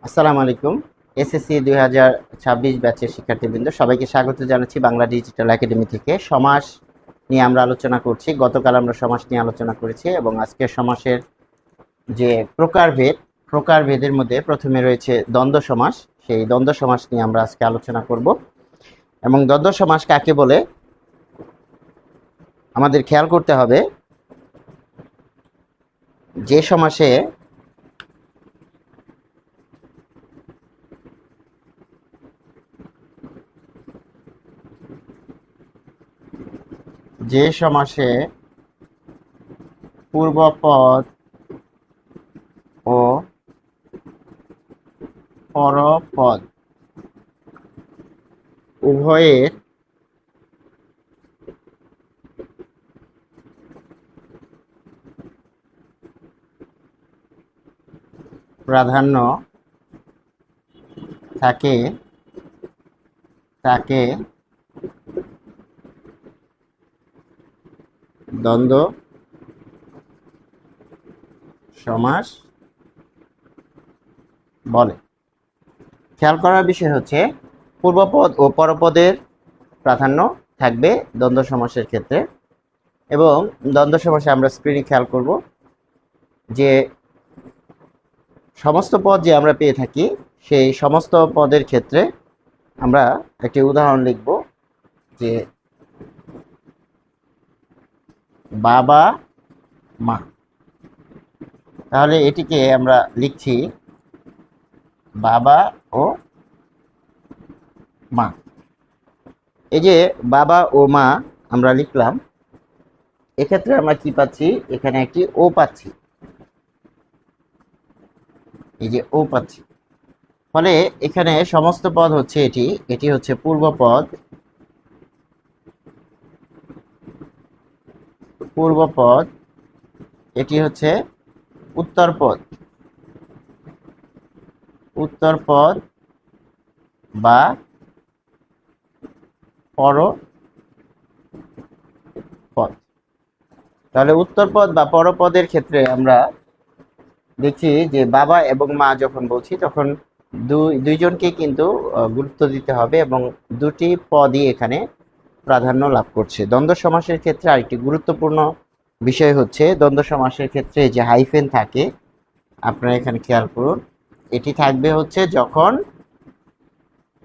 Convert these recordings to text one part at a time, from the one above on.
আসসালামু আলাইকুম। এসএসসি 2026 ব্যাচের শিক্ষার্থীবৃন্দ সবাইকে স্বাগত জানাচ্ছি বাংলা ডিজিটাল একাডেমি থেকে। সমাস নিয়ে আমরা আলোচনা করছি। গতকাল আমরা সমাস নিয়ে আলোচনা করেছি এবং আজকের সমাসের যে প্রকারভেদের মধ্যে প্রথমে রয়েছে দ্বন্দ্ব সমাস। সেই দ্বন্দ্ব সমাস নিয়ে আমরা আজকে আলোচনা করব এবং দ্বন্দ্ব সমাস কাকে বলে আমাদের খেয়াল করতে হবে যে সমাসে পূর্বপদ ও পরপদ উভয়ের প্রাধান্য থাকে তাকে দ্বন্দ্ব সমাস বলে। খেয়াল করার বিষয় হচ্ছে পূর্বপদ ও পরপদের প্রাধান্য থাকবে দ্বন্দ্ব সমাসের ক্ষেত্রে, এবং দ্বন্দ্ব সমাসে আমরা স্ক্রিনে খেয়াল করব যে সমস্ত পদ যে আমরা পেয়ে থাকি সেই সমস্ত পদের ক্ষেত্রে আমরা একটি উদাহরণ লিখব যে বাবা মা। তাহলে এটিকে আমরা লিখছি বাবা ও মা। এই যে বাবা ও মা আমরা লিখলাম, এক্ষেত্রে আমরা কি পাচ্ছি? এখানে একটি ও পাচ্ছি, এই যে ও পাচ্ছি। ফলে এখানে সমস্ত পদ হচ্ছে এটি হচ্ছে পূর্বপদ, এটি হচ্ছে উত্তরপদ বা পরপদ। তাহলে উত্তরপদ বা পরপদের ক্ষেত্রে আমরা দেখছি যে বাবা এবং মা যখন বলছি তখন দুইজনকে কিন্তু গুরুত্ব দিতে হবে এবং দুটি পদই এখানে প্রাধান্য লাভ করছে। দ্বন্দ্ব সমাসের ক্ষেত্রে আরেকটি গুরুত্বপূর্ণ বিষয় হচ্ছে দ্বন্দ্ব সমাসের ক্ষেত্রে যে হাইফেন থাকে, আপনারা এখানে খেয়াল করুন, এটি থাকবে হচ্ছে যখন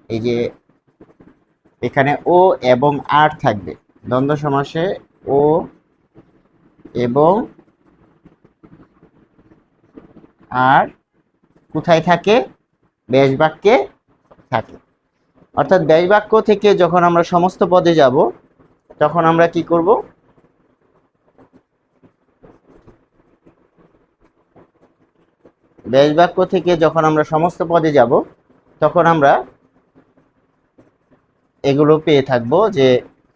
এই যে এখানে ও এবং আর থাকবে। দ্বন্দ্ব সমাসে ও এবং আর কোথায় থাকে? ব্যাস বাক্যে থাকে। অর্থাৎ ব্যাস বাক্য থেকে যখন আমরা সমস্ত পদে যাব তখন আমরা কি করব? ব্যাস বাক্য থেকে যখন আমরা সমস্ত পদে যাব তখন আমরা এগুলো পেয়ে থাকবো যে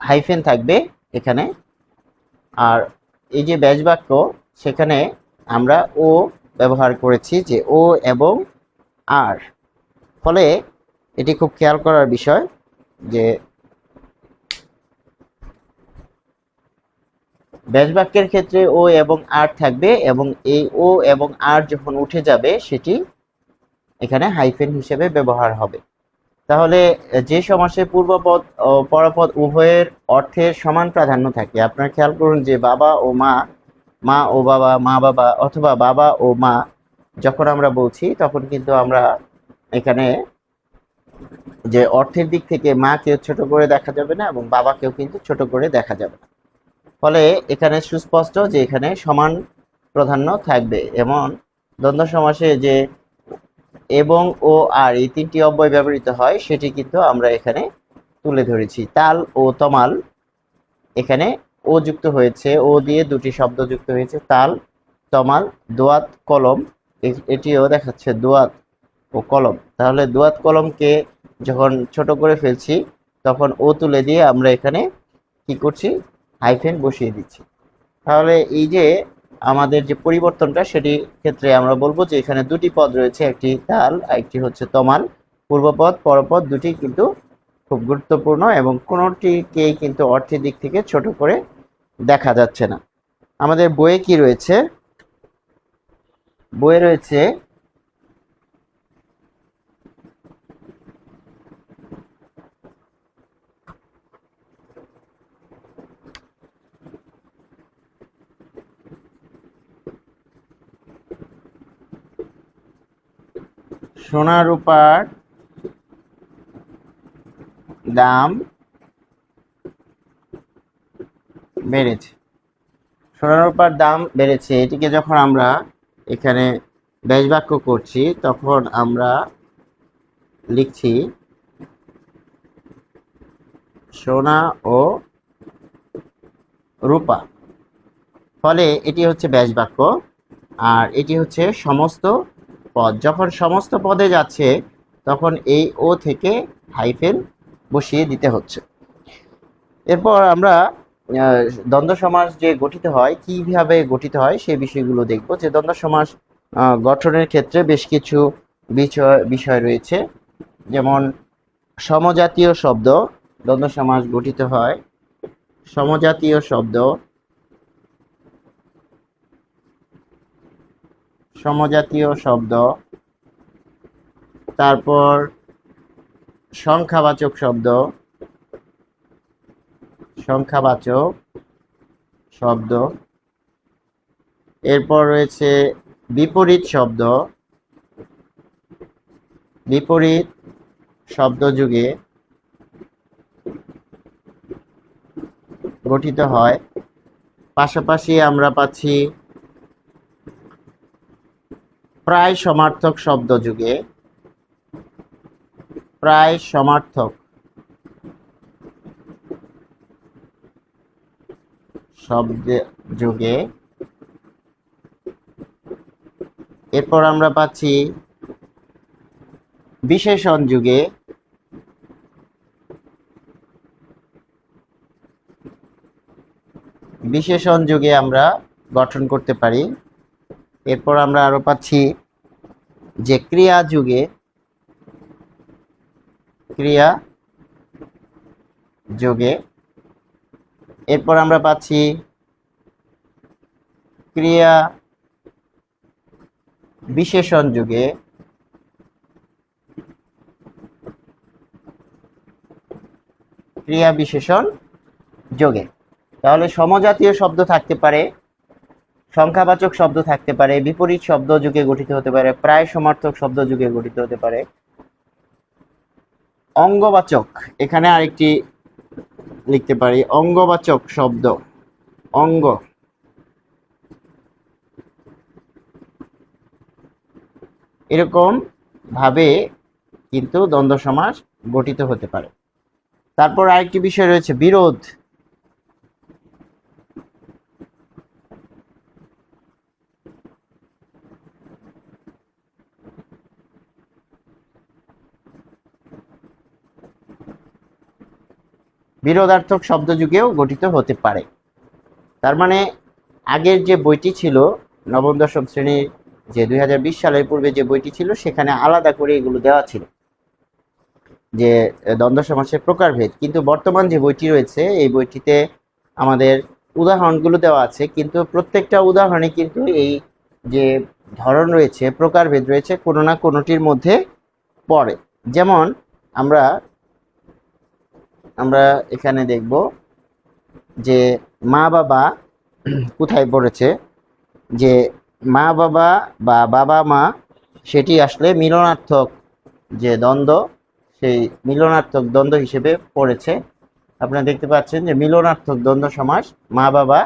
হাইফেন থাকবে এখানে, আর এই যে ব্যাস বাক্য সেখানে আমরা ও ব্যবহার করেছি যে ও এবং আর। ফলে এটি খুব খেয়াল করার বিষয় যে ব্যাস বাক্যের ক্ষেত্রে ও এবং আর থাকবে এবং এই ও এবং আর যখন উঠে যাবে সেটি এখানে হাইফেন হিসেবে ব্যবহার হবে। তাহলে যে সমাসে পূর্বপদ ও পরপদ উভয়ের অর্থের সমান প্রাধান্য থাকে, আপনারা খেয়াল করুন যে বাবা ও মা, মা ও বাবা, মা বাবা, অথবা বাবা ও মা যখন আমরা বলছি তখন কিন্তু আমরা এখানে যে অর্থের দিক থেকে মাকেও ছোট করে দেখা যাবে না এবং বাবাকেও কিন্তু ছোট করে দেখা যাবে না। ফলে এখানে সুস্পষ্ট যে এখানে সমান প্রাধান্য থাকবে। এবং দ্বন্দ্ব সমাসে যে এবং ও আর এই তিনটি অব্যয় ব্যবহৃত হয় সেটি কিন্তু আমরা এখানে তুলে ধরেছি। তাল ও তমাল, এখানে ও যুক্ত হয়েছে, ও দিয়ে দুটি শব্দ যুক্ত হয়েছে, তাল তমাল। দোয়াত কলম, এটিও দেখাচ্ছে দোয়াত ও কলম। তাহলে দোয়াত কলমকে যখন ছোট করে ফেলছি তখন ও তুলে দিয়ে আমরা এখানে কি করছি? হাইফেন বসিয়ে দিচ্ছি। তাহলে এই যে আমাদের যে পরিবর্তনটা সেটি ক্ষেত্রে আমরা বলবো যে এখানে দুটি পদ রয়েছে, একটি তাল আর একটি হচ্ছে তমাল। পূর্বপদ পরপদ দুটি কিন্তু খুব গুরুত্বপূর্ণ এবং কোনোটিকেই কিন্তু অর্থের দিক থেকে ছোট করে দেখা যাচ্ছে না। আমাদের বইয়ে কি রয়েছে? বইয়ে রয়েছে সোনা রূপার দাম বেড়েছে। সোনা রূপার দাম বেড়েছে, এটিকে যখন আমরা এখানে ব্যাস বাক্য করছি তখন আমরা লিখছি সোনা ও রূপা। ফলে এটি হচ্ছে ব্যাস বাক্য, আর এটি হচ্ছে সমস্ত পদ। যখন সমস্ত পদে যাচ্ছে তখন এই ও থেকে হাইফেন বসিয়ে দিতে হচ্ছে। এরপর আমরা দ্বন্দ্ব সমাস যে গঠিত হয়, কিভাবে গঠিত হয় সেই বিষয়গুলো দেখব। যে দ্বন্দ্ব সমাস গঠনের ক্ষেত্রে বেশ কিছু বিষয় রয়েছে, যেমন সমজাতীয় শব্দ দ্বন্দ্ব সমাস গঠিত হয়। সমজাতীয় শব্দ, সমজাতীয় শব্দ, তারপর সংখ্যাবাচক শব্দ, সংখ্যাবাচক শব্দ, এরপর রয়েছে বিপরীত শব্দ, বিপরীত শব্দযুগে গঠিত হয়। পাশাপাশি আমরা পাচ্ছি প্রায় সমার্থক শব্দযুগে, প্রায় সমার্থক শব্দযুগে। এরপর আমরা পাচ্ছি বিশেষণ যুগে, বিশেষণ যুগে আমরা গঠন করতে পারি। এরপর আমরা আরো পাচ্ছি যে ক্রিয়া যুগে, ক্রিয়া যুগে। এরপর আমরা পাচ্ছি ক্রিয়া বিশেষণ যুগে, ক্রিয়া বিশেষণ যোগে। তাহলে সমজাতীয় শব্দ থাকতে পারে, সংখ্যাবাচক শব্দ থাকতে পারে, বিপরীত শব্দ যুগে গঠিত হতে পারে, প্রায় সমার্থক শব্দ যুগে গঠিত হতে পারে। অঙ্গবাচক, এখানে আরেকটি লিখতে পারি অঙ্গবাচক শব্দ, অঙ্গ, এরকম ভাবে কিন্তু দ্বন্দ্ব সমাস গঠিত হতে পারে। তারপর আরেকটি বিষয় রয়েছে বিরোধ। বিরোধার্থক শব্দযুগেও গঠিত হতে পারে। তার মানে আগের যে বইটি ছিল নবম দশম শ্রেণীর, যে 2020 সালের পূর্বে যে বইটি ছিল সেখানে আলাদা করে এগুলো দেওয়া ছিল যে দ্বন্দ্ব সমাসের প্রকারভেদ, কিন্তু বর্তমান যে বইটি রয়েছে এই বইটিতে আমাদের উদাহরণগুলো দেওয়া আছে, কিন্তু প্রত্যেকটা উদাহরণে কিন্তু এই যে ধরন রয়েছে, প্রকারভেদ রয়েছে, কোনো না কোনোটির মধ্যে পড়ে। যেমন আমরা এখানে দেখব যে মা বাবা কোথায় পড়েছে, যে মা বাবা বা বাবা মা, সেটি আসলে মিলনার্থক যে দ্বন্দ্ব, সেই মিলনার্থক দ্বন্দ্ব হিসেবে পড়েছে। আপনারা দেখতে পাচ্ছেন যে মিলনার্থক দ্বন্দ্ব সমাস মা বাবা,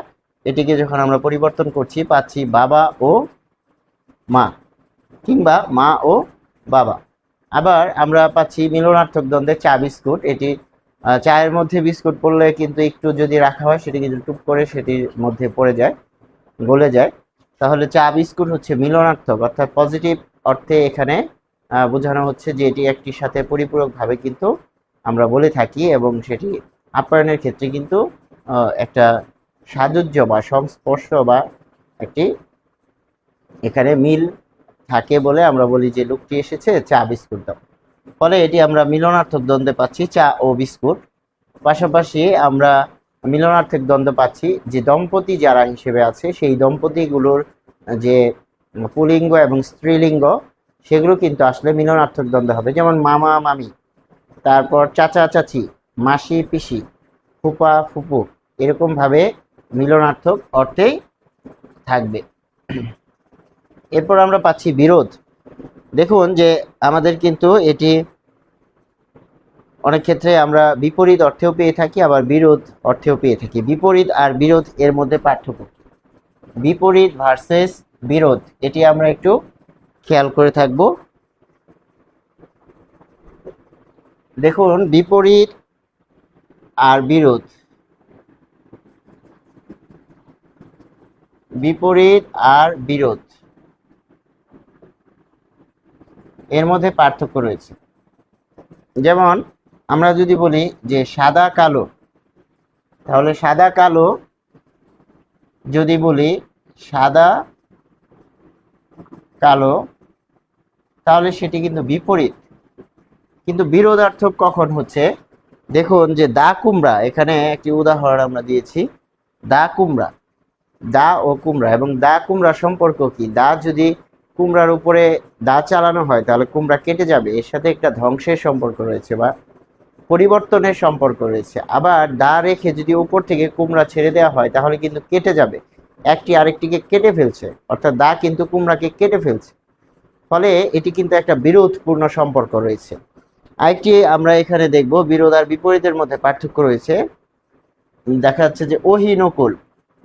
এটিকে যখন আমরা পরিবর্তন করছি পাচ্ছি বাবা ও মা, কিংবা মা ও বাবা। আবার আমরা পাচ্ছি মিলনার্থক দ্বন্দ্বে চা বিস্কুট, এটি চায়ের মধ্যে বিস্কুট পড়লে কিন্তু একটু যদি রাখা হয় সেটি কিন্তু টুপ করে সেটির মধ্যে পড়ে যায়, গলে যায়। তাহলে চা বিস্কুট হচ্ছে মিলনার্থক, অর্থাৎ পজিটিভ অর্থে এখানে বোঝানো হচ্ছে যে এটি একটির সাথে পরিপূরকভাবে কিন্তু আমরা বলে থাকি, এবং সেটি আপ্যায়নের ক্ষেত্রে কিন্তু একটা সাযুজ্য বা সংস্পর্শ বা একটি এখানে মিল থাকে বলে আমরা বলি যে লোকটি এসেছে চা বিস্কুট দাও। ফলে এটি আমরা মিলনার্থক দ্বন্দ্বে পাচ্ছি চা ও বিস্কুট। পাশাপাশি আমরা মিলনার্থক দ্বন্দ্ব পাচ্ছি যে দম্পতি যারা হিসেবে আছে সেই দম্পতিগুলোর যে পুলিঙ্গ এবং স্ত্রীলিঙ্গ, সেগুলো কিন্তু আসলে মিলনার্থক দ্বন্দ্ব হবে। যেমন মামা মামি, তারপর চাচা চাচি, মাসি পিসি, ফুপা ফুপু, এরকম ভাবে মিলনার্থক অর্থেই থাকবে। এরপর আমরা পাচ্ছি বিরোধ। দেখুন যে আমাদের কিন্তু এটি অনেক ক্ষেত্রে আমরা বিপরীত অর্থেও পেয়ে থাকি, আবার বিরোধ অর্থেও পেয়ে থাকি। বিপরীত আর বিরোধ এর মধ্যে পার্থক্য, বিপরীত ভার্সেস বিরোধ, এটি আমরা একটু খেয়াল করে থাকব। দেখুন বিপরীত আর বিরোধ, বিপরীত আর বিরোধ এর মধ্যে পার্থক্য রয়েছে। যেমন আমরা যদি বলি যে সাদা কালো, তাহলে সাদা কালো যদি বলি সাদা কালো, তাহলে সেটি কিন্তু বিপরীত। কিন্তু বিরোধার্থক কখন হচ্ছে, দেখুন যে দা কুমড়া, এখানে একটি উদাহরণ আমরা দিয়েছি, দা কুমড়া, দা ও কুমড়া, এবং দা কুমড়া সম্পর্ক কি, দা যদি কুমড়ার উপরে দা চালানো হয় তাহলে কুমড়া কেটে যাবে, এর সাথে একটা ধ্বংসের সম্পর্ক রয়েছে বা পরিবর্তনের সম্পর্ক রয়েছে। আবার দা রেখে যদি উপর থেকে কুমড়া ছেড়ে দেওয়া হয় তাহলে কিন্তু কেটে যাবে, একটি আরেকটিকে কেটে ফেলছে, অর্থাৎ দা কিন্তু কুমড়াকে কেটে ফেলছে, ফলে এটি কিন্তু একটা বিরোধপূর্ণ সম্পর্ক রয়েছে। আরেকটি আমরা এখানে দেখব বিরোধ আর বিপরীতের মধ্যে পার্থক্য রয়েছে। দেখা যাচ্ছে যে অহিনকুল,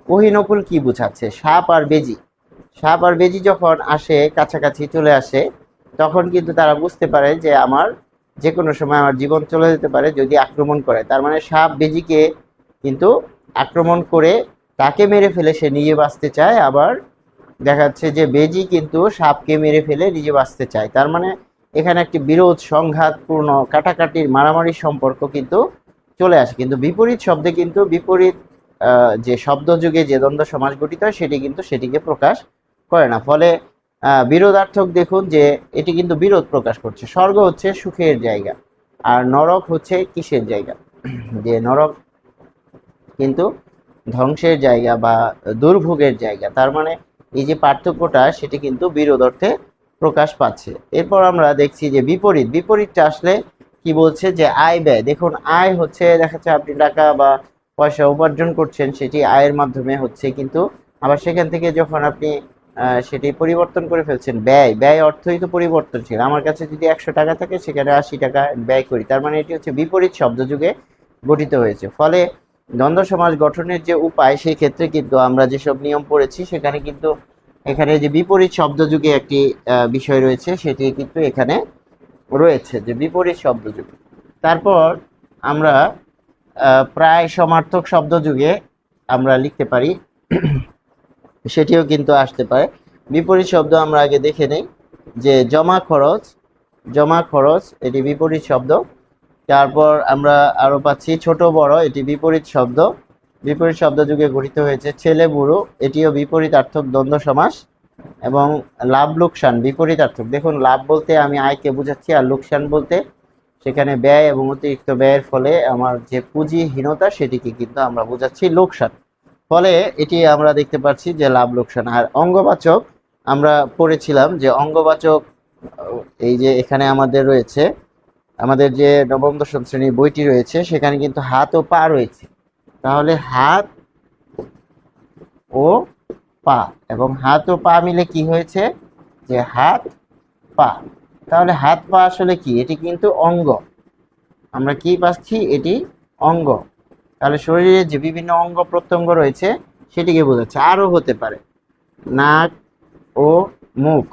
অহিনকুল কি বোঝাচ্ছে, সাপ আর বেজি, সাপ আর বেজি যখন আসে কাছাকাছি চলে আসে তখন কিন্তু তারা বুঝতে পারে যে আমার যে কোনো সময় আমার জীবন চলে যেতে পারে যদি আক্রমণ করে। তার মানে সাপ বেজিকে কিন্তু আক্রমণ করে তাকে মেরে ফেলে সে নিজে বাঁচতে চায়, আবার দেখা যাচ্ছে যে বেজি কিন্তু সাপকে মেরে ফেলে নিজে বাঁচতে চায়। তার মানে এখানে একটি বিরোধ, সংঘাতপূর্ণ, কাটাকাটির, মারামারির সম্পর্ক কিন্তু চলে আসে। কিন্তু বিপরীত শব্দে কিন্তু বিপরীত যে শব্দযুগে যে দ্বন্দ্ব সমাস গঠিত হয় সেটি কিন্তু সেটিকে প্রকাশ করে না। ফলে বিরোধার্থক দেখুন যে এটি কিন্তু বিরোধ প্রকাশ করছে। স্বর্গ হচ্ছে সুখের জায়গা, আর নরক হচ্ছে কিসের জায়গা, যে নরক কিন্তু ধ্বংসের জায়গা বা দুর্ভোগের জায়গা। তার মানে এই যে পার্থক্যটা সেটি কিন্তু বিরোধ অর্থে প্রকাশ পাচ্ছে। এরপর আমরা দেখছি যে বিপরীত, বিপরীতটা আসলে কি বলছে যে আয় ব্যয়। দেখুন আয় হচ্ছে দেখা যাচ্ছে আপনি টাকা বা পয়সা উপার্জন করছেন, সেটি আয়ের মাধ্যমে হচ্ছে, কিন্তু আবার সেখান থেকে যখন আপনি সেটি পরিবর্তন করে ফেলছেন, ব্যয়, ব্যয় অর্থই তো পরিবর্তনশীল। আমার কাছে যদি 100 টাকা থাকে সেখানে 80 টাকা ব্যয় করি, তার মানে এটি হচ্ছে বিপরীত শব্দযুগে গঠিত হয়েছে। ফলে দ্বন্দ্ব সমাস গঠনের যে উপায় সেই ক্ষেত্রে কিন্তু আমরা যেসব নিয়ম পড়েছি সেখানে কিন্তু এখানে যে বিপরীত শব্দযুগে একটি বিষয় রয়েছে সেটি কিন্তু এখানে রয়েছে, যে বিপরীত শব্দযুগ। তারপর আমরা প্রায় সমার্থক শব্দযুগে আমরা লিখতে পারি, সেটিও কিন্তু আসতে পারে। বিপরীত শব্দ আমরা আগে দেখে নেই যে জমা খরচ, জমা খরচ এটি বিপরীত শব্দ। তারপর আমরা আরো পাচ্ছি ছোট বড়, এটি বিপরীত শব্দ, বিপরীত শব্দযুগে গঠিত হয়েছে। ছেলে বুড়ো এটিও বিপরীতার্থক দ্বন্দ্ব সমাস। এবং লাভ লোকসান বিপরীতার্থক। দেখুন লাভ বলতে আমি আয়কে বোঝাচ্ছি, আর লোকসান বলতে সেখানে ব্যয় এবং অতিরিক্ত ব্যয়ের ফলে আমার যে পুঁজিহীনতা সেটিকে কিন্তু আমরা বোঝাচ্ছি লোকসান। ফলে এটি আমরা দেখতে পাচ্ছি যে লাভ লোকসান। আর অঙ্গবাচক আমরা পড়েছিলাম যে অঙ্গবাচক এই যে এখানে আমাদের রয়েছে, আমাদের যে নবম দশম শ্রেণীর বইটি রয়েছে সেখানে কিন্তু হাত ও পা রয়েছে। তাহলে হাত ও পা, এবং হাত ও পা মিলে কি হয়েছে যে হাত পা। তাহলে হাত পা আসলে কি, এটি কিন্তু অঙ্গ, আমরা কি পাচ্ছি, এটি অঙ্গ। তাহলে শরীরে যে বিভিন্ন অঙ্গ প্রত্যঙ্গ রয়েছে সেটিকে বোঝাচ্ছে। আরও হতে পারে নাক ও মুখ,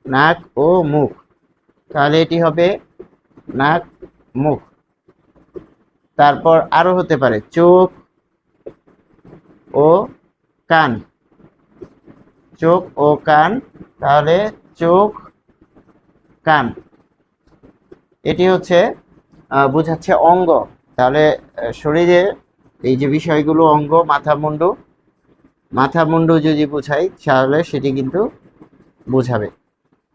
নাক ও মুখ, তাহলে এটি হবে নাক মুখ। তারপর আরো হতে পারে চোখ ও কান, চোখ ও কান, তাহলে চোখ কান, এটি হচ্ছে বোঝাচ্ছে অঙ্গ। তাহলে শরীরে এই যে বিষয়গুলো অঙ্গ, মাথা মুন্ডু, মাথা মুন্ডু যদি বোঝাই তাহলে সেটি কিন্তু বোঝাবে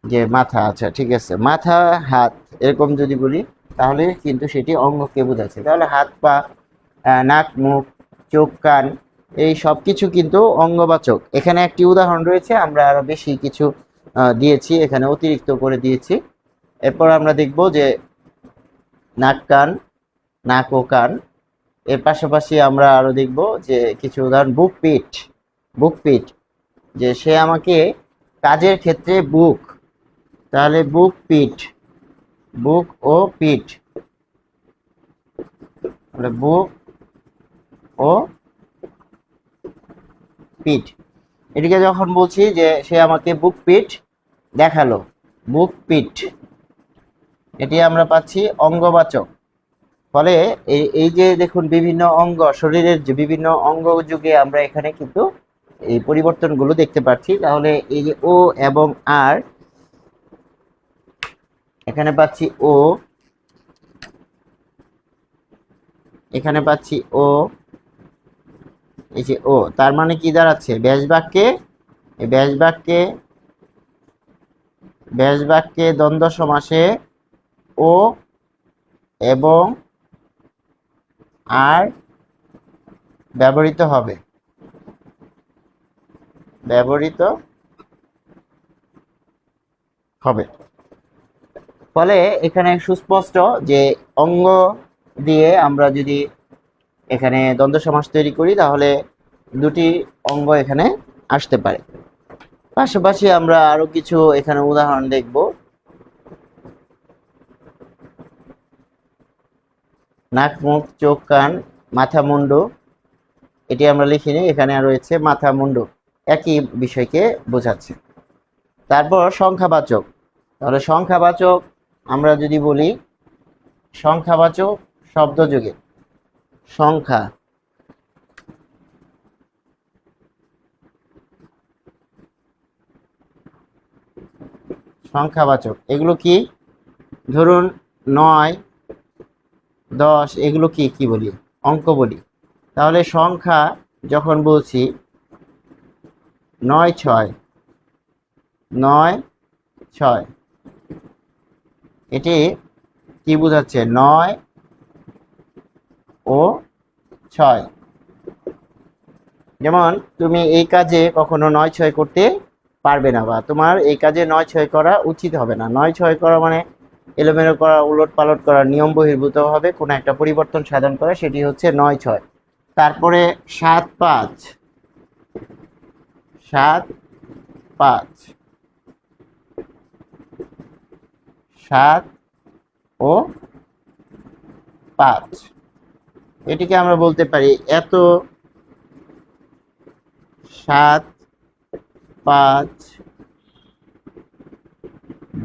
যে মাথা, আচ্ছা ঠিক আছে, মাথা হাত এরকম যদি বলি তাহলে কিন্তু সেটি অঙ্গকে বোঝাচ্ছে। তাহলে হাত পা, নাক মুখ, চোখ কান, এই সব কিছু কিন্তু অঙ্গবাচক। এখানে একটি উদাহরণ রয়েছে, আমরা আরো বেশি কিছু দিয়েছি, এখানে অতিরিক্ত করে দিয়েছি। এরপর আমরা দেখব যে নাক কান, নাক ও কান, এর পাশাপাশি আমরা আরো দেখব যে কিছু উদাহরণ। বুক পিঠ, বুক পিঠ, যে সে আমাকে কাজের ক্ষেত্রে বুক, তাহলে বুক পিঠ, বুক ও পিঠ, তাহলে বুক ও পিঠ। এটিকে যখন বলছি যে সে আমাকে বুক পিঠ দেখালো, বুক পিঠ, এটি আমরা পাচ্ছি অঙ্গবাচক। ফলে এই যে দেখুন বিভিন্ন অঙ্গ, শরীরের যে বিভিন্ন অঙ্গ যুগে আমরা এখানে কিন্তু এই পরিবর্তনগুলো দেখতে পাচ্ছি। তাহলে এই যে ও এবং আর, এখানে পাচ্ছি ও, এখানে পাচ্ছি ও, এই যে ও, তার মানে কি দাঁড়াচ্ছে? ব্যাস বাক্যে, এই ব্যাস বাক্যে দ্বন্দ্ব সমাসে ও এবং আর ব্যবহৃত হবে, ব্যবহৃত হবে। ফলে এখানে সুস্পষ্ট যে অঙ্গ দিয়ে আমরা যদি এখানে দ্বন্দ্ব সমাস তৈরি করি তাহলে দুটি অঙ্গ এখানে আসতে পারে। পাশাপাশি আমরা আরো কিছু এখানে উদাহরণ দেখব। নাক, মুখ, চোখ, কান, মাথা, মুন্ডু, এটি আমরা লিখিনি, এখানে রয়েছে মাথা, মুন্ডু, একই বিষয়কে বোঝাচ্ছে। তারপর সংখ্যাবাচক, তাহলে সংখ্যাবাচক আমরা যদি বলি, সংখ্যাবাচক শব্দযুগে সংখ্যা, সংখ্যাবাচক এগুলো কি? ধরুন 9, 10 এগুলো কি কি বলি? অঙ্ক বলি। তাহলে সংখ্যা যখন বলছি 9, 6, 9, 6, এটি কি বোঝাচ্ছে? 9 ও 6। যেমন তুমি এই কাজে কখনো 9, 6 করতে পারবে না, বা তোমার এই কাজে 9, 6 করা উচিত হবে না। 9, 6 করা মানে এলোমেলো করা, উলট পালট করা, নিয়ম বহির্ভূত হবে কোনো একটা পরিবর্তন সাধন করা, সেটি হচ্ছে 9, 6। তারপরে 7, 5, 7, 5, 7 ও 5, এটিকে আমরা বলতে পারি এত 7, 5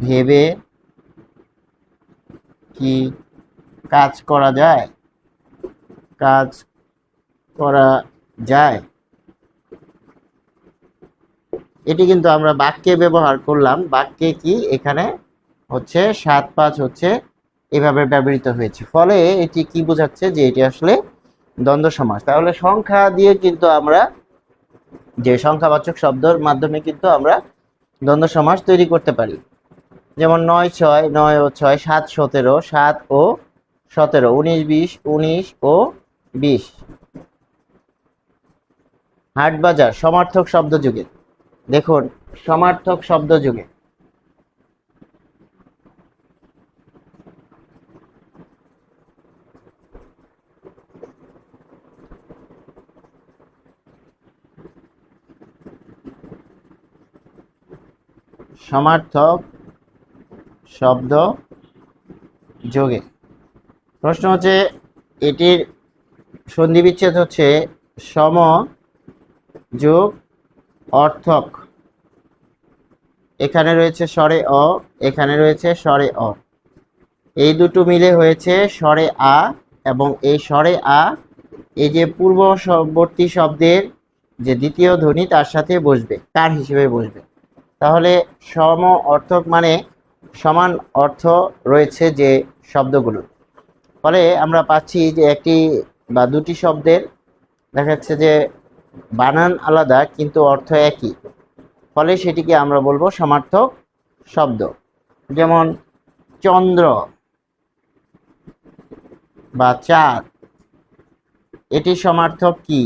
ভেবে কি কাজ করা যায়? কাজ করা যায়, এটি কিন্তু আমরা বাক্যে ব্যবহার করলাম। বাক্যে কি এখানে হচ্ছে 7, 5 হচ্ছে এভাবে ব্যবহৃত হয়েছে। ফলে এটি কি বোঝাচ্ছে? যে এটি আসলে দ্বন্দ্ব সমাস। তাহলে সংখ্যা দিয়ে কিন্তু আমরা, যে সংখ্যাবাচক শব্দের মাধ্যমে কিন্তু আমরা দ্বন্দ্ব সমাস তৈরি করতে পারি। যেমন 9, 6, 9 ও 6, 7, 17, 7 ও 17, 19, 20, 19 ও 20। হাট বাজার সমার্থক শব্দ যুগে, দেখুন সমার্থক শব্দ যুগে সমার্থক শব্দ যোগে প্রশ্ন হচ্ছে এটির সন্ধি বিচ্ছেদ হচ্ছে সম যোগ অর্থক। এখানে রয়েছে স্বরে অ, এখানে রয়েছে স্বরে অ, এই দুটো মিলে হয়েছে স্বরে আ, এবং এই স্বরে আ এই যে পূর্ববর্তী শব্দের যে দ্বিতীয় ধ্বনি তার সাথে বসবে, কার হিসেবে বসবে। তাহলে সম অর্থক মানে সমান অর্থ রয়েছে যে শব্দগুলো। ফলে আমরা পাচ্ছি যে একটি বা দুটি শব্দের দেখা যাচ্ছে যে বানান আলাদা কিন্তু অর্থ একই, ফলে সেটিকে আমরা বলবো সমার্থক শব্দ। যেমন চন্দ্র বা চাঁদ, এটি সমার্থক কি?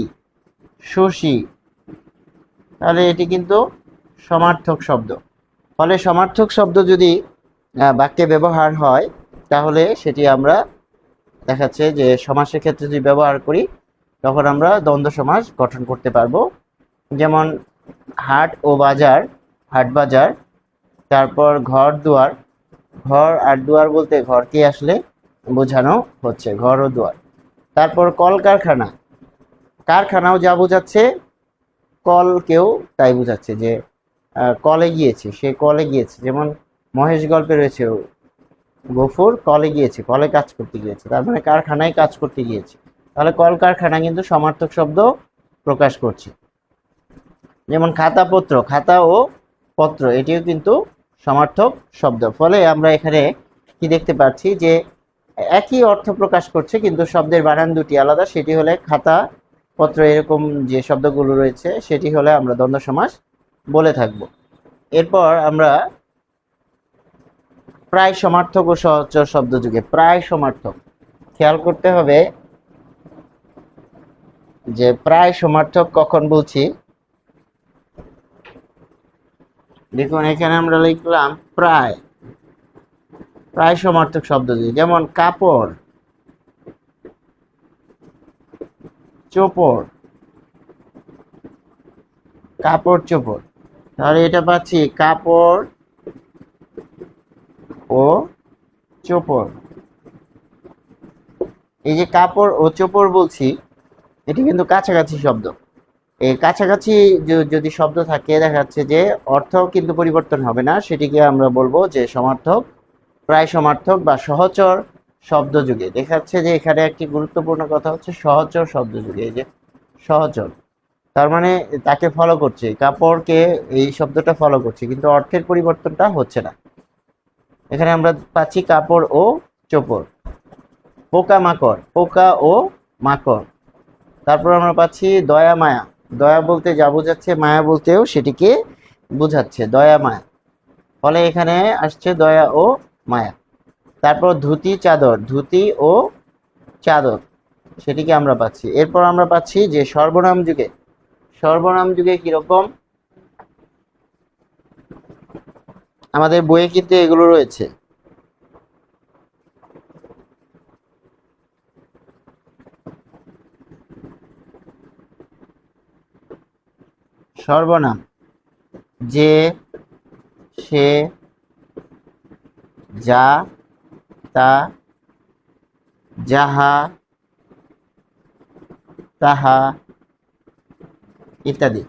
শশী, তাহলে এটি কিন্তু সমার্থক শব্দ। ফলে সমার্থক শব্দ যদি বাক্যে ব্যবহার হয় তাহলে সেটি আমরা দেখাচ্ছে যে সমাসের ক্ষেত্রে যদি ব্যবহার করি তখন আমরা দ্বন্দ্ব সমাস গঠন করতে পারবো। যেমন হাট ও বাজার, হাট বাজার, তারপর ঘর দুয়ার, ঘর আর দুয়ার বলতে ঘরকে আসলে বোঝানো হচ্ছে, ঘর ও দুয়ার। তারপর কলকারখানা, কারখানাও যা বোঝাচ্ছে, কলকেও তাই বোঝাচ্ছে, যে কলে গিয়েছে, সে কলে গিয়েছে। যেমন মহেশ গল্পে রয়েছে গফুর কলে গিয়েছে, কলে কাজ করতে গিয়েছে, তার মানে কারখানায় কাজ করতে গিয়েছে। তাহলে কলকারখানা কিন্তু সমার্থক শব্দ প্রকাশ করছে। যেমন খাতাপত্র, খাতা ও পত্র এটিও কিন্তু সমার্থক শব্দ। ফলে আমরা এখানে কি দেখতে পাচ্ছি, যে একই অর্থ প্রকাশ করছে কিন্তু শব্দের বানান দুটি আলাদা। সেটি হলে খাতা, পত্র, এরকম যে শব্দগুলো রয়েছে সেটি হলে আমরা দ্বন্দ্ব সমাস বলে থাকব। এরপর আমরা প্রায় সমার্থক ও সহচর শব্দ যুগে, প্রায় সমার্থক খেয়াল করতে হবে যে প্রায় সমার্থক কখন বলছি। দেখুন এখানে আমরা লিখলাম প্রায়, প্রায় সমার্থক শব্দ যুগে। যেমন কাপড়, চোপড়, কাপড় চোপড়। তাহলে এটা পাচ্ছি কাপড় ও চোপড়। এই যে কাপড় ও চোপড় বলছি, এটি কিন্তু কাছাকাছি শব্দ। এই কাছাকাছি যদি শব্দ থাকে, দেখা যাচ্ছে যে অর্থ কিন্তু পরিবর্তন হবে না, সেটিকে আমরা বলবো যে সমার্থক, প্রায় সমার্থক বা সহচর শব্দ যুগে। দেখা যাচ্ছে যে এখানে একটি গুরুত্বপূর্ণ কথা হচ্ছে সহচর শব্দ যুগে। এই যে সহচর, তার মানে তাকে ফলো করছে, কাপড়কে এই শব্দটা ফলো করছে, কিন্তু অর্থের পরিবর্তনটা হচ্ছে না। এখানে আমরা পাচ্ছি কাপড় ও চোপড়। পোকা মাকড়, পোকা ও মাকড়। তারপর আমরা পাচ্ছি দয়া মায়া, দয়া বলতে যা বোঝাচ্ছে মায়া বলতেও সেটিকে বোঝাচ্ছে, দয়া মায়া। ফলে এখানে আসছে দয়া ও মায়া। তারপর ধুতি চাদর, ধুতি ও চাদর, সেটিকে আমরা পাচ্ছি। এরপর আমরা পাচ্ছি যে সর্বনাম যুগে, সর্বনাম যুগে কিরকম, আমাদের বইয়ে কিন্তু এগুলো রয়েছে। সর্বনাম যে, সে, যা, তা, যাহা, তাহা ইত্যাদি।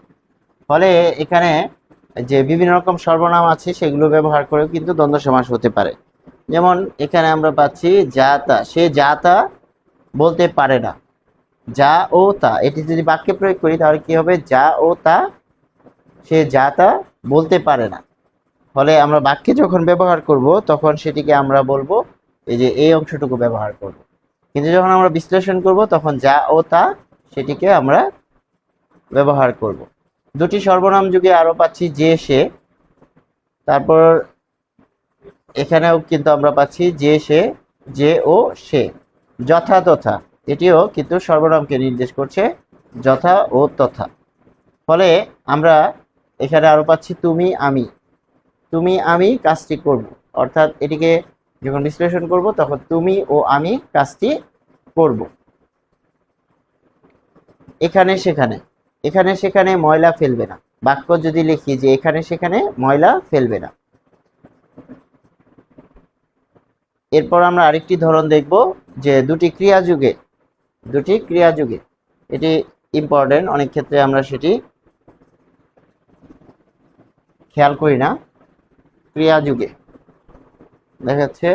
ফলে এখানে যে বিভিন্ন রকম সর্বনাম আছে সেগুলো ব্যবহার করেও কিন্তু দ্বন্দ্ব সমাস হতে পারে। যেমন এখানে আমরা পাচ্ছি যা তা, সে যা তা বলতে পারে না, যা ও তা। এটি যদি বাক্যে প্রয়োগ করি তাহলে কি হবে, যা ও তা, সে যা তা বলতে পারে না। ফলে আমরা বাক্যে যখন ব্যবহার করব তখন সেটিকে আমরা বলবো এই যে এই অংশটুকু ব্যবহার করব, কিন্তু যখন আমরা বিশ্লেষণ করব তখন যা ও তা সেটিকে আমরা ব্যবহার করব। দুটি সর্বনাম যুগে আরো পাচ্ছি যে, সে। তারপর এখানেও কিন্তু আমরা পাচ্ছি যে, সে, যে ও সে। যথা তথা, এটিও কিন্তু সর্বনামকে নির্দেশ করছে, যথা ও তথা। ফলে আমরা এখানে আরো পাচ্ছি তুমি আমি, তুমি আমি কাজটি করব, অর্থাৎ এটিকে যখন বিশ্লেষণ করব তখন তুমি ও আমি কাজটি করব। এখানে সেখানে, এখানে সেখানে ময়লা ফেলবে না, বাক্য যদি লিখি যে এখানে সেখানে ময়লা ফেলবে না। এরপর আমরা আরেকটি ধরন দেখব যে দুটি ক্রিয়া যুগে, দুটি ক্রিয়া যুগে। এটি ইম্পর্টেন্ট, অনেক ক্ষেত্রে আমরা সেটি খেয়াল করি না। ক্রিয়া যুগে দেখা যাচ্ছে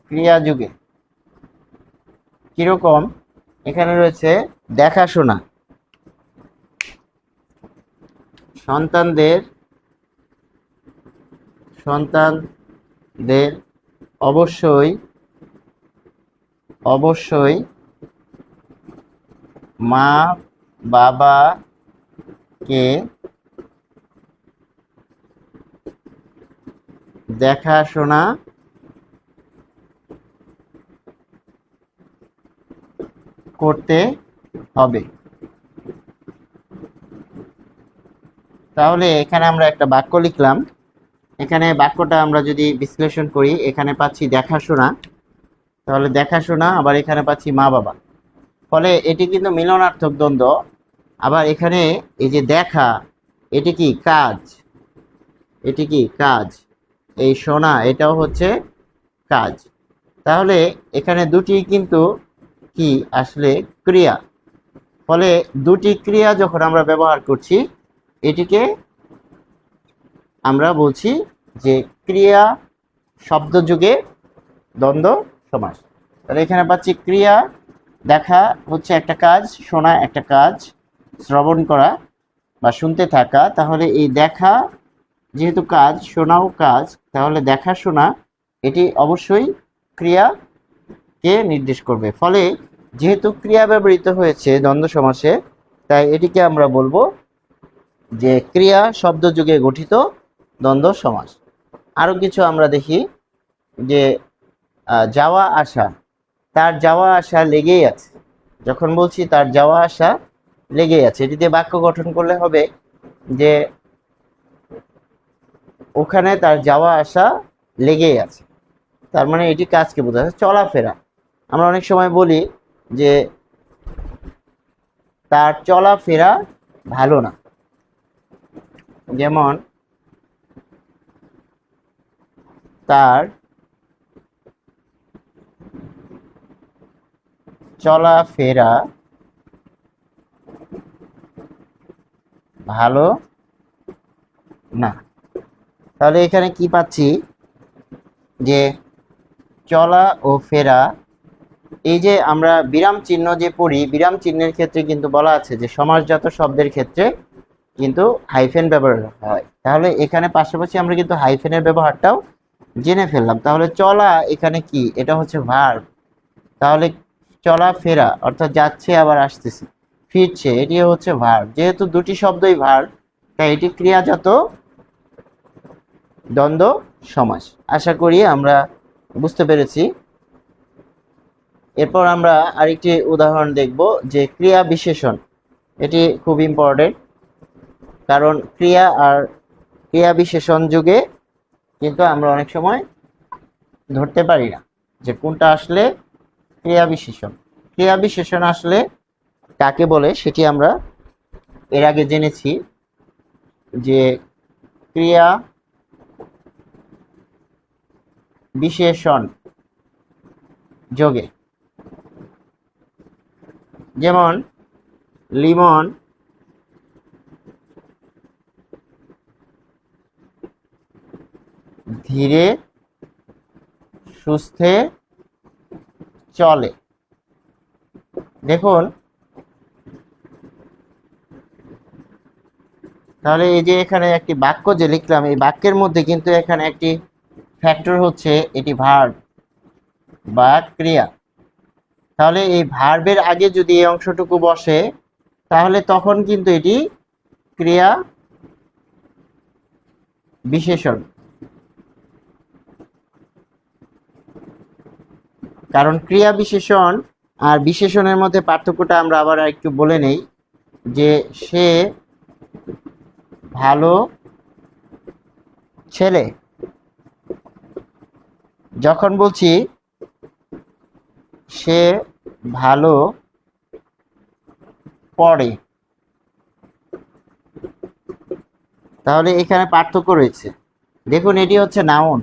ক্রিয়া যুগে কিরকম, এখানে রয়েছে দেখাশোনা, সন্তানদের, সন্তানদের অবশ্যই, অবশ্যই মা বাবাকে দেখাশোনা করতে হবে। তাহলে এখানে আমরা একটা বাক্য লিখলাম, এখানে বাক্যটা আমরা যদি বিশ্লেষণ করি, এখানে পাচ্ছি দেখাশোনা, তাহলে দেখাশোনা, আবার এখানে পাচ্ছি মা বাবা। ফলে এটি কিন্তু মিলনার্থক দ্বন্দ্ব। আবার এখানে এই যে দেখা, এটি কি কাজ, এটি কি কাজ, এই শোনা এটাও হচ্ছে কাজ। তাহলে এখানে দুটি কিন্তু কি আসলে ক্রিয়া। ফলে দুটি ক্রিয়া যখন আমরা ব্যবহার করছি, এটিকে আমরা বলছি যে ক্রিয়া শব্দযুগে দ্বন্দ্ব সমাস। তাহলে এখানে পাচ্ছি ক্রিয়া, দেখা হচ্ছে একটা কাজ, শোনা একটা কাজ, শ্রবণ করা বা শুনতে থাকা। তাহলে এই দেখা যেহেতু কাজ, শোনাও কাজ, তাহলে দেখা শোনা এটি অবশ্যই ক্রিয়াকে নির্দেশ করবে। ফলে যেহেতু ক্রিয়া ব্যবহৃত হয়েছে দ্বন্দ্ব সমাসে, তাই এটিকে আমরা বলবো যে ক্রিয়া শব্দযুগে গঠিত দ্বন্দ্ব সমাস। আরো কিছু আমরা দেখি যে যাওয়া আসা, তার যাওয়া আসা লেগেই আছে। যখন বলছি তার যাওয়া আসা লেগেই আছে, এটি দিয়ে বাক্য গঠন করলে হবে যে ওখানে তার যাওয়া আসা লেগেই আছে। তার মানে এটি কাজকে বোঝাচ্ছে। চলাফেরা, আমরা অনেক সময় বলি যে তার চলাফেরা ভালো না। যেমন তার চলাফেরা ভালো না। তাহলে এখানে কি পাচ্ছি যে চলা ও ফেরা, এই যে আমরা বিরাম চিহ্ন যে পড়ি, বিরাম চিহ্নের ক্ষেত্রে কিন্তু বলা আছে যে সমাসজাত শব্দের ক্ষেত্রে কিন্তু হাইফেন ব্যবহার হয়। তাহলে এখানে পাশাপাশি আমরা কিন্তু হাইফেনের ব্যবহারটাও জেনে ফেললাম। তাহলে চলা এখানে কি, এটা হচ্ছে ভার্ব। তাহলে চলা ফেরা অর্থাৎ যাচ্ছে আবার আসতেছে, ফিরছে, এটি হচ্ছে ভার্ব। যেহেতু দুটি শব্দই ভার্ব, তাই এটি ক্রিয়াজাত দ্বন্দ্ব সমাস। আশা করি আমরা বুঝতে পেরেছি। এরপর আমরা আরেকটি উদাহরণ দেখব যে ক্রিয়া বিশেষণ। এটি খুব ইম্পর্টেন্ট, কারণ ক্রিয়া আর ক্রিয়া বিশেষণ যুগে কিন্তু আমরা অনেক সময় ধরতে পারি না যে কোনটা আসলে ক্রিয়া বিশেষণ। ক্রিয়া বিশেষণ আসলে কাকে বলে সেটি আমরা এর আগে জেনেছি যে ক্রিয়া বিশেষণ যোগে, যেমন লিমন ধীরে সুস্থে চলে। দেখুন তাহলে এই যে এখানে একটি বাক্য যে লিখলাম, এই বাক্যের মধ্যে কিন্তু এখানে একটি ফ্যাক্টর হচ্ছে এটি ভার্ব বা ক্রিয়া। তাহলে এই ভার্বের আগে যদি এই অংশটুকু বসে, তাহলে তখন কিন্তু এটি ক্রিয়া বিশেষণ। কারণ ক্রিয়া বিশেষণ আর বিশেষণের মধ্যে পার্থক্যটা আমরা আবার একটু বলে নেই যে সে ভালো ছেলে। যখন বলছি সে ভালো পড়ে, তাহলে এখানে পার্থক্য রয়েছে। দেখুন এটি হচ্ছে নাউন,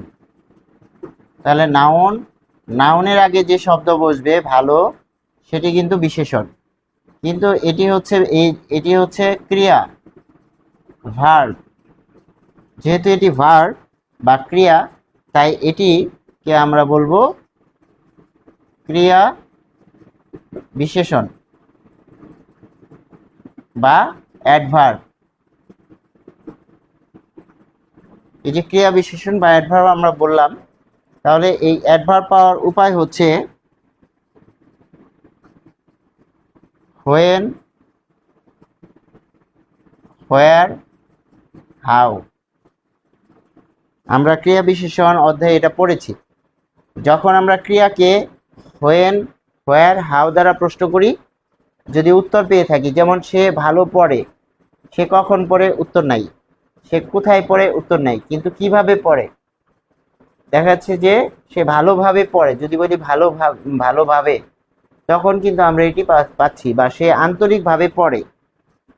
তাহলে নাউনের আগে যে শব্দ বসবে ভালো, সেটি কিন্তু বিশেষণ। কিন্তু এটি হচ্ছে ক্রিয়া, ভার্ব। যেহেতু এটি ভার্ব বা ক্রিয়া, তাই এটিকে আমরা বলবো ক্রিয়া বিশেষণ বা অ্যাডভার্ব। এই যে ক্রিয়া বিশেষণ বা অ্যাডভার্ব আমরা বললাম, তাহলে এই অ্যাডভার্ব পাওয়ার উপায় হচ্ছে হোয়েন, হোয়ার, হাউ। আমরা ক্রিয়া বিশেষণ অধ্যায়ে এটা পড়েছি। যখন আমরা ক্রিয়াকে হোয়েন, হোয়ার, হাউ দ্বারা প্রশ্ন করি, যদি উত্তর পেয়ে থাকি, যেমন সে ভালো পড়ে, সে কখন পড়ে, উত্তর নাই। সে কোথায় পড়ে, উত্তর নাই। কিন্তু কিভাবে পড়ে, দেখা যাচ্ছে যে সে ভালোভাবে পড়ে। যদি বলি ভালোভাবে, তখন কিন্তু আমরা এটি পাচ্ছি, বা সে আন্তরিকভাবে পড়ে।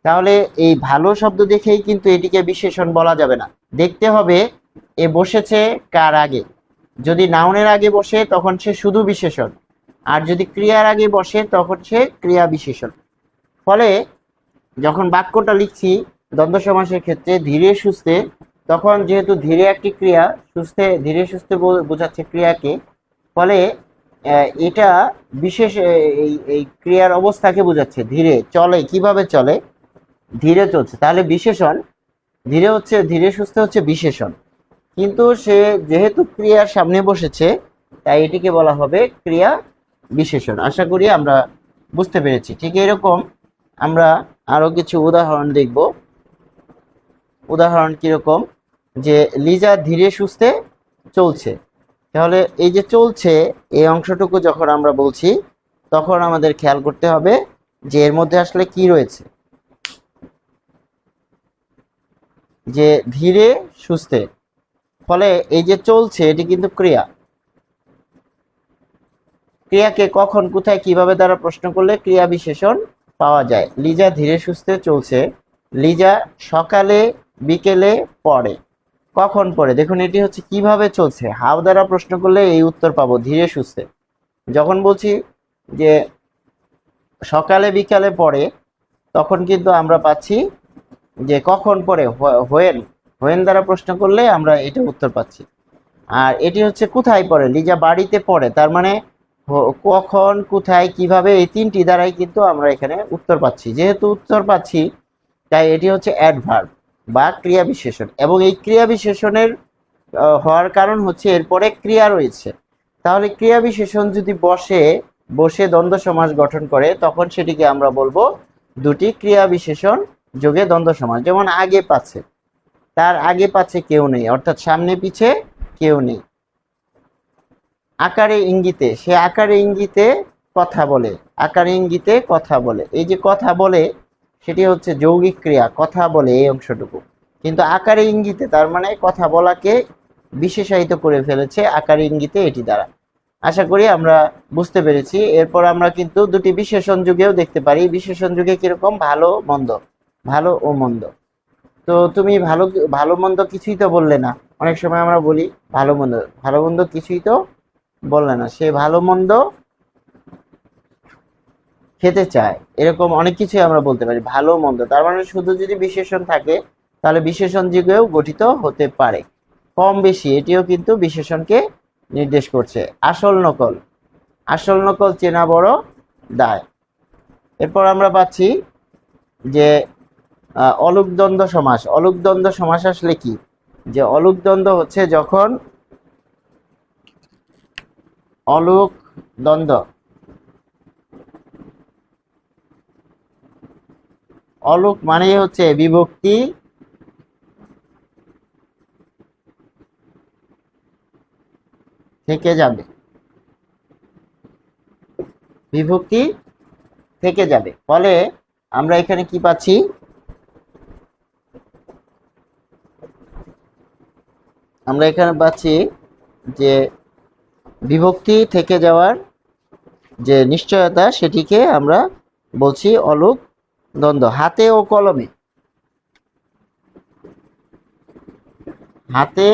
তাহলে এই ভালো শব্দ দেখেই কিন্তু এটিকে বিশেষণ বলা যাবে না, দেখতে হবে এ বসেছে কার আগে। যদি নাউনের আগে বসে তখন সে শুধু বিশেষণ, আর যদি ক্রিয়ার আগে বসে তখন সে ক্রিয়া বিশেষণ। ফলে যখন বাক্যটা লিখছি দ্বন্দ্ব সমাসের ক্ষেত্রে ধীরে সুস্থে, তখন যেহেতু ধীরে একটি ক্রিয়া, সুস্থে ধীরে সুস্থে বোঝাচ্ছে ক্রিয়াকে, ফলে এটা বিশেষ এই ক্রিয়ার অবস্থাকে বোঝাচ্ছে। ধীরে চলে, কিভাবে চলে, ধীরে চলছে, তাহলে বিশেষণ। ধীরে সুস্থে হচ্ছে বিশেষণ, কিন্তু সে যেহেতু ক্রিয়ার সামনে বসেছে তাই এটিকে বলা হবে ক্রিয়া বিশেষণ। আশা করি আমরা বুঝতে পেরেছি। ঠিক এরকম আমরা আরো কিছু উদাহরণ দেখব। উদাহরণ কিরকম, যে লিজা ধীরে সুস্থে চলছে। তাহলে এই যে চলছে এই অংশটুকু যখন আমরা বলছি তখন আমাদের খেয়াল করতে হবে যে এর মধ্যে আসলে কি রয়েছে। যে ধীরে সুস্থে, ফলে এই যে চলছে এটি কিন্তু ক্রিয়া। ক্রিয়াকে কখন, কোথায়, কিভাবে দ্বারা প্রশ্ন করলে ক্রিয়া বিশেষণ পাওয়া যায়। লিজা ধীরে সুস্থে চলছে। লিজা সকালে বিকেলে পড়ে। কখন পড়ে, দেখুন এটি হচ্ছে কিভাবে চলছে, হাউ দ্বারা প্রশ্ন করলে এই উত্তর পাবো ধীরে সুস্থে। যখন বলছি যে সকালে বিকালে পড়ে তখন কিন্তু আমরা পাচ্ছি যে কখন পড়ে, হোয়েন। হোয়েন দ্বারা প্রশ্ন করলে আমরা এটা উত্তর পাচ্ছি। আর এটি হচ্ছে কোথায় পড়ে, লিজা বাড়িতে পড়ে। তার মানে কখন, কোথায়, কিভাবে, এই তিনটি দ্বারাই কিন্তু আমরা এখানে উত্তর পাচ্ছি। যেহেতু উত্তর পাচ্ছি তাই এটি হচ্ছে অ্যাডভার্ব বা ক্রিয়া বিশেষণ, এবং এই ক্রিয়া বিশেষণের হওয়ার কারণ হচ্ছে এরপরে ক্রিয়া রয়েছে। তাহলে ক্রিয়া বিশেষণ যদি বসে দ্বন্দ্ব সমাস গঠন করে তখন সেটিকে আমরা বলবো দুটি ক্রিয়া বিশেষণ যোগে দ্বন্দ্ব সমাস। যেমন আগে পাচ্ছে, তার আগে পাচ্ছে কেউ নেই, অর্থাৎ সামনে পিছে কেউ নেই। আকারে ইঙ্গিতে, সে আকারে ইঙ্গিতে কথা বলে। আকারে ইঙ্গিতে কথা বলে, এই যে কথা বলে সেটি হচ্ছে যৌগিক ক্রিয়া, কথা বলে এই অংশটুকু। কিন্তু আকারে ইঙ্গিতে তার মানে কথা বলাকে বিশেষায়িত করে ফেলেছে আকারে ইঙ্গিতে এটি দ্বারা। আশা করি আমরা বুঝতে পেরেছি। এরপর আমরা কিন্তু দুটি বিশেষণ যুগেও দেখতে পারি। বিশেষণ যুগে কিরকম, ভালো মন্দ, ভালো ও মন্দ। তো তুমি ভালো ভালো মন্দ কিছুই তো বললে না। অনেক সময় আমরা বলি ভালো মন্দ কিছুই তো বললে না, সে ভালো মন্দ খেতে চায়, এরকম অনেক কিছুই আমরা বলতে পারি ভালো মন্দ। তার মানে শুধু যদি বিশেষণ থাকে তাহলে বিশেষণ যুগেও গঠিত হতে পারে। কম বেশি এটিও কিন্তু বিশেষণকে নির্দেশ করছে। আসল নকল, আসল নকল চেনা বড় দায়। এরপর আমরা পাচ্ছি যে অলুক দ্বন্দ্ব সমাস। অলুক দ্বন্দ্ব সমাস আসলে কি, যে অলুক দ্বন্দ্ব হচ্ছে যখন অলুক দ্বন্দ্ব, অলুক মানে হচ্ছে বিভক্তি থেকে যাবে, বিভক্তি থেকে যাবে। ফলে আমরা এখানে কি পাচ্ছি, আমরা এখানে পাচ্ছি যে বিভক্তি থেকে যাওয়ার যে নিশ্চয়তা সেটিকে আমরা বলছি অলুক দ্বন্দ্ব। হাতে ও কলমে, হাতে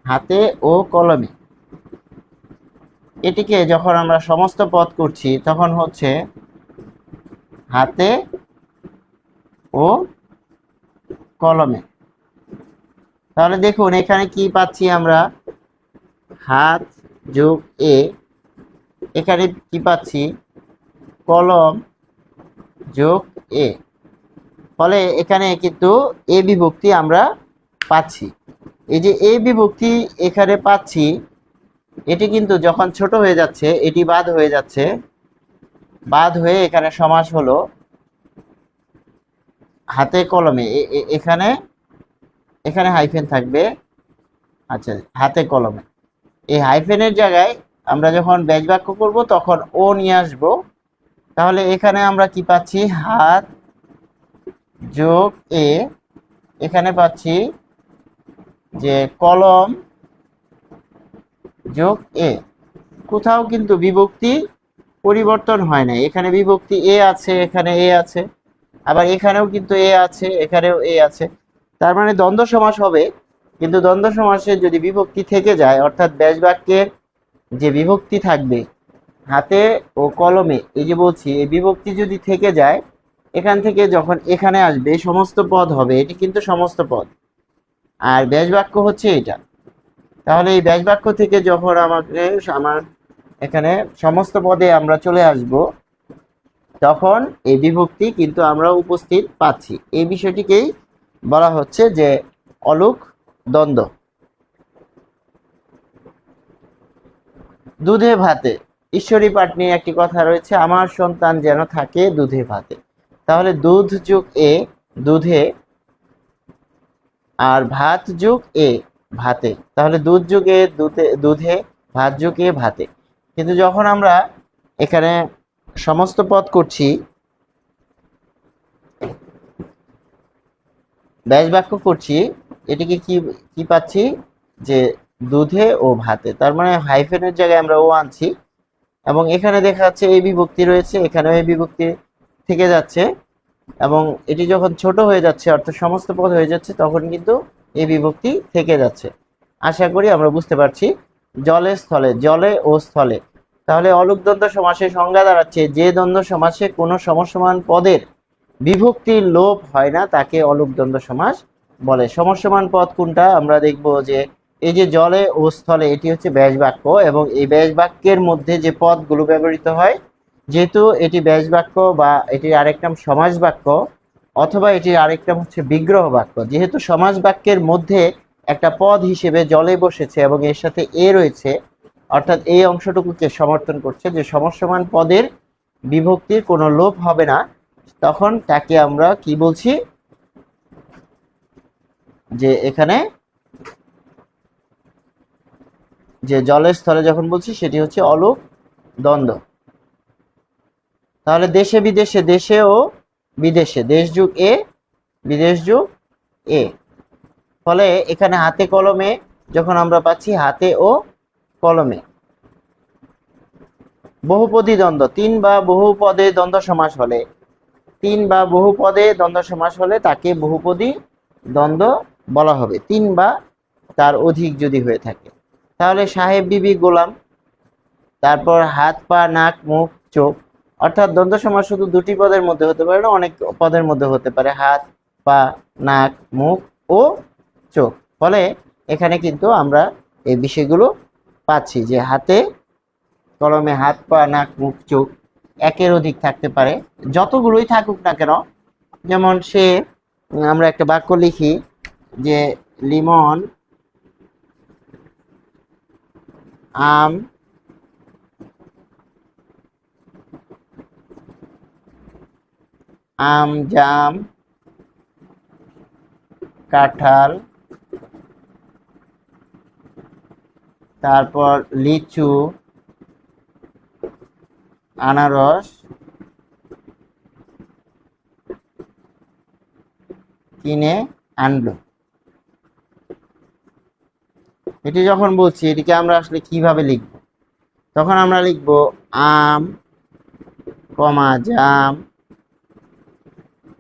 হাতে ও কলমে, এটিকে যখন আমরা সমস্ত পদ করছি তখন হচ্ছে হাতে ও কলমে। তাহলে দেখুন এখানে কি পাচ্ছি আমরা, হাত যোগ এ, এখানে কি পাচ্ছি, কলম যোগ এ। ফলে এখানে কিন্তু এ বিভক্তি আমরা পাচ্ছি। এই যে এ বিভক্তি এখানে পাচ্ছি, এটি কিন্তু যখন ছোট হয়ে যাচ্ছে এটি বাদ হয়ে যাচ্ছে, বাদ হয়ে এখানে সমাস হলো হাতে কলমে। এখানে এখানে হাইফেন থাকবে, আচ্ছা হাতে কলমে। এই হাইফেনের জায়গায় আমরা যখন ব্যাজ বাক্য করব তখন ও নিয়ে আসব। তাহলে এখানে আমরা কি পাচ্ছি, হাত যোগ এ, এখানে পাচ্ছি যে কলম যোগ এ। কোথাও কিন্তু বিভক্তি পরিবর্তন হয় না। এখানে বিভক্তি এ আছে, এখানে এ আছে, আবার এখানেও কিন্তু এ আছে, এখানেও এ আছে। তার মানে দ্বন্দ্ব সমাস হবে, কিন্তু দ্বন্দ্ব সমাসে যদি বিভক্তি থেকে যায়, অর্থাৎ ব্যাস বাক্যের যে বিভক্তি থাকবে হাতে ও কলমে, এই যে বলছি এই বিভক্তি যদি থেকে যায়, এখান থেকে যখন এখানে আসবে সমস্ত পদ হবে, এটি কিন্তু সমস্ত পদ, আর ব্যাস বাক্য হচ্ছে এটা। তাহলে এই ব্যাস বাক্য থেকে যখন আমার এখানে সমস্ত পদে আমরা চলে আসব, তখন এই বিভক্তি কিন্তু আমরা উপস্থিত পাচ্ছি। এই বিষয়টিকেই বলা হচ্ছে যে অলুক দ্বন্দ্ব। দুধে ভাতে, ঈশ্বরী পাঠ নিয়ে একটি কথা রয়েছে, আমার সন্তান যেন থাকে দুধে ভাতে। তাহলে দুধ যোগ এ দুধে, আর ভাত যোগ এ ভাতে। তাহলে দুধ যোগ এ দুধে, ভাত যোগ এ ভাতে। কিন্তু যখন আমরা এখানে সমস্ত পদ করছি, ব্যাস বাক্য করছি, এটিকে কি কি পাচ্ছি যে দুধে ও ভাতে। তার মানে হাইফেনের জায়গায় আমরা ও আনছি, এবং এখানে দেখা যাচ্ছে এই বিভক্তি রয়েছে, এখানেও এই বিভক্তি থেকে যাচ্ছে, এবং এটি যখন ছোট হয়ে যাচ্ছে অর্থাৎ সমস্ত পদ হয়ে যাচ্ছে, তখন কিন্তু এই বিভক্তি থেকে যাচ্ছে। আশা করি আমরা বুঝতে পারছি। জলে স্থলে, জলে ও স্থলে। তাহলে অলুক দ্বন্দ্ব সমাসের সংজ্ঞা দাঁড়াচ্ছে, যে দ্বন্দ্ব সমাসে কোনো সমসমান পদের বিভক্তির লোপ হয় না তাকে অলুক দ্বন্দ্ব সমাস বলে। সমসমান পদ কোনটা আমরা দেখব, যে এই যে জলে ও স্থলে, এটি হচ্ছে ব্যাস বাক্য, এবং এই ব্যাস বাক্যের মধ্যে যে পদগুলো ব্যবহৃত হয়, যেহেতু এটি ব্যাস বাক্য বা এটির আরেক নাম সমাস বাক্য, অথবা এটির আরেক নাম হচ্ছে বিগ্রহ বাক্য। যেহেতু সমাস বাক্যের মধ্যে একটা পদ হিসেবে জলে বসেছে এবং এর সাথে এ রয়েছে, অর্থাৎ এই অংশটুকুকে সমর্থন করছে যে সমসমান পদের বিভক্তির কোনো লোপ হবে না, তখন তাকে আমরা কি বলছি, যে এখানে যে জলের স্থলে যখন বলছি সেটি হচ্ছে অলুক দ্বন্দ্ব। তাহলে দেশে বিদেশে, দেশে ও বিদেশে, দেশ যুগ এ বিদেশ যুগ এ। ফলে এখানে হাতে কলমে যখন আমরা পাচ্ছি হাতে ও কলমে। বহুপদী দ্বন্দ্ব, তিন বা বহু পদে দ্বন্দ্ব সমাস হলে, তিন বা বহু পদে দ্বন্দ্ব সমাস হলে তাকে বহুপদী দ্বন্দ্ব বলা হবে, তিন বা তার অধিক যদি হয়ে থাকে। তাহলে সাহেব বিবি গোলাম, তারপর হাত পা নাক মুখ চোখ। অর্থাৎ দ্বন্দ্ব সমাস শুধু দুটি পদের মধ্যে হতে পারে না, অনেক পদের মধ্যে হতে পারে, হাত পা নাক মুখ ও চোখ। ফলে এখানে কিন্তু আমরা এই বিষয়গুলো পাচ্ছি, যে হাতে কলমে হাত পা নাক মুখ চোখ একের অধিক থাকতে পারে, যতগুলোই থাকুক না কেন। যেমন আমরা একটা বাক্য লিখি যে লিমন আম আম জাম কাঁঠাল, তারপর লিচু আনারস কিনে আনলো। এটি যখন বলছি, এটিকে আমরা আসলে কিভাবে লিখব, তখন আমরা লিখব আম কমা জাম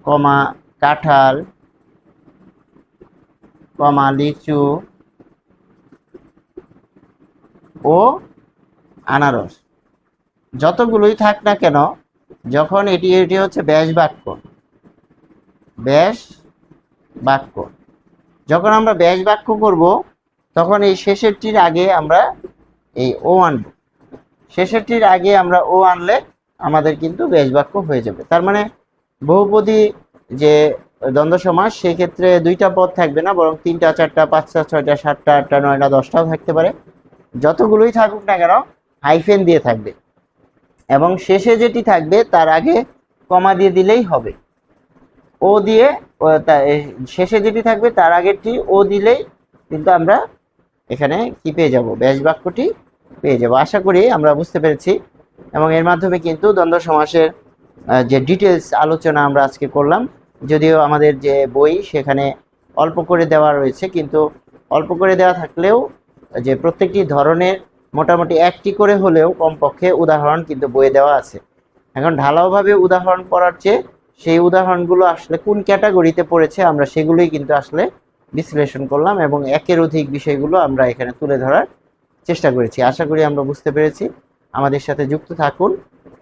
কমা কাঁঠাল কমা লিচু ও আনারস। যতগুলোই থাক না কেন, যখন এটি এটি হচ্ছে ব্যাস বাক্য, ব্যাস বাক্য। যখন আমরা ব্যাস বাক্য করব, তখন এই শেষেরটির আগে আমরা এই ও আনব, শেষেরটির আগে আমরা ও আনলে আমাদের কিন্তু ব্যাস বাক্য হয়ে যাবে। তার মানে বহুপদী যে দ্বন্দ্ব সমাস, সেই ক্ষেত্রে দুইটা পদ থাকবে না, বরং তিনটা চারটা পাঁচটা ছয়টা সাতটা আটটা নয়টা দশটাও থাকতে পারে। যতগুলোই থাকুক না কেন হাইফেন দিয়ে থাকবে, এবং শেষে যেটি থাকবে তার আগে কমা দিয়ে দিলেই হবে। ও দিয়ে শেষে যেটি থাকবে তার আগেরটি ও দিলেই কিন্তু আমরা এখানে কি পেয়ে যাব, ব্যাস বাক্যটি পেয়ে যাব। আশা করি আমরা বুঝতে পেরেছি, এবং এর মাধ্যমে কিন্তু দ্বন্দ্ব সমাসের যে ডিটেলস আলোচনা আমরা আজকে করলাম। যদিও আমাদের যে বই সেখানে অল্প করে দেওয়া রয়েছে, কিন্তু অল্প করে দেওয়া থাকলেও যে প্রত্যেকটি ধরনের মোটামুটি একটি করে হলেও কমপক্ষে উদাহরণ কিন্তু বইয়ে দেওয়া আছে। এখন ঢালাওভাবে উদাহরণ পড়ার চেয়ে সেই উদাহরণগুলো আসলে কোন ক্যাটাগরিতে পড়েছে আমরা সেগুলোই কিন্তু আসলে বিশ্লেষণ করলাম এবং একের অধিক বিষয়গুলো আমরা এখানে তুলে ধরার চেষ্টা করেছি। আশা করি আমরা বুঝতে পেরেছি। আমাদের সাথে যুক্ত থাকুন।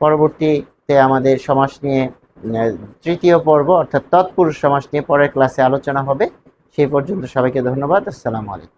পরবর্তীতে আমাদের সমাস নিয়ে তৃতীয় পর্ব অর্থাৎ তৎপুরুষ সমাস নিয়ে পরের ক্লাসে আলোচনা হবে। সেই পর্যন্ত সবাইকে ধন্যবাদ। আসসালামু আলাইকুম।